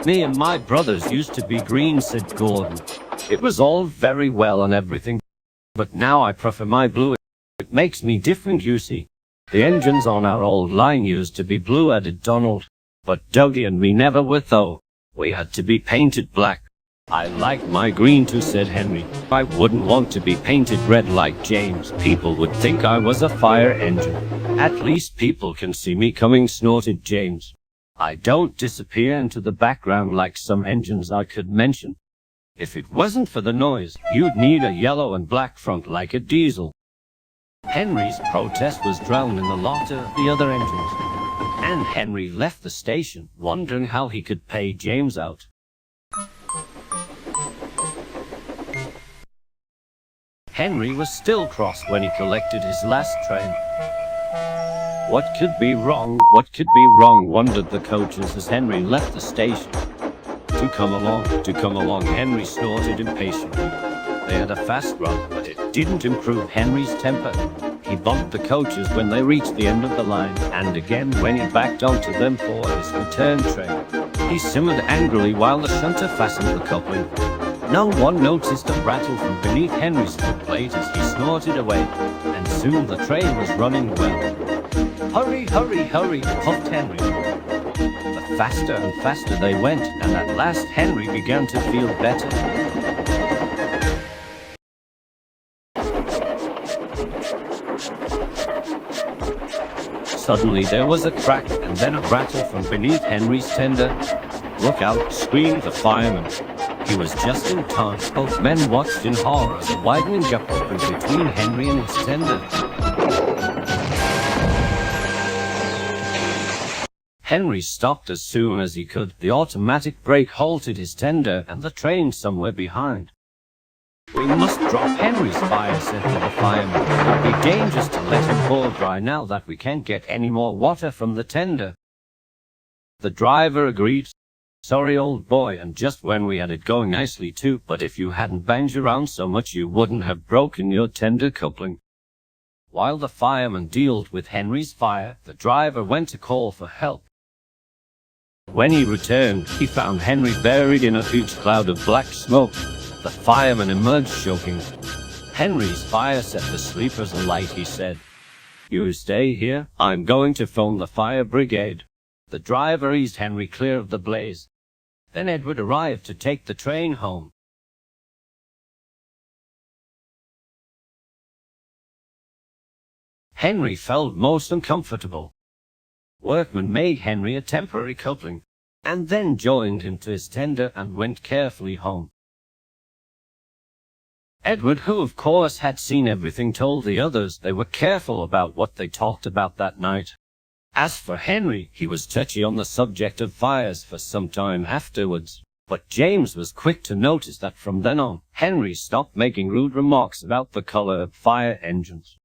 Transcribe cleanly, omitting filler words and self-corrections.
Me and my brothers used to be green, said Gordon. It was all very well and everything, but now I prefer my blue. It makes me different, you see. The engines on our old line used to be blue, added Donald. But Dougie and me never were though. We had to be painted black. I like my green too, said Henry. I wouldn't want to be painted red like James. People would think I was a fire engine. At least people can see me coming, snorted James. I don't disappear into the background like some engines I could mention. If it wasn't for the noise, you'd need a yellow and black front like a diesel. Henry's protest was drowned in the laughter of the other engines, and Henry left the station, wondering how he could pay James out. Henry was still cross when he collected his last train. What could be wrong? What could be wrong? Wondered the coaches as Henry left the station. To come along, Henry snorted impatiently. They had a fast run, but it didn't improve Henry's temper. He bumped the coaches when they reached the end of the line, and again when he backed onto them for his return train. He simmered angrily while the shunter fastened the coupling. No one noticed a rattle from beneath Henry's footplate as he snorted away, and soon the train was running well. Hurry, hurry, hurry, puffed Henry. The faster and faster they went, and at last Henry began to feel better. Suddenly there was a crack and then a rattle from beneath Henry's tender. Look out, screamed the fireman. He was just in time. Both men watched in horror as a widening gap opened between Henry and his tender. Henry stopped as soon as he could. The automatic brake halted his tender and the train somewhere behind. We must drop Henry's fire, said to the fireman. It would be dangerous to let him pour dry now that we can't get any more water from the tender. The driver agreed. Sorry, old boy, and just when we had it going nicely too, but if you hadn't banged around so much you wouldn't have broken your tender coupling. While the fireman dealt with Henry's fire, the driver went to call for help. When he returned, he found Henry buried in a huge cloud of black smoke. The fireman emerged choking. Henry's fire set the sleepers alight, he said. You stay here, I'm going to phone the fire brigade. The driver eased Henry clear of the blaze. Then Edward arrived to take the train home. Henry felt most uncomfortable. Workmen made Henry a temporary coupling, and then joined him to his tender and went carefully home. Edward, who of course had seen everything, told the others they were careful about what they talked about that night. As for Henry, he was touchy on the subject of fires for some time afterwards, but James was quick to notice that from then on, Henry stopped making rude remarks about the color of fire engines.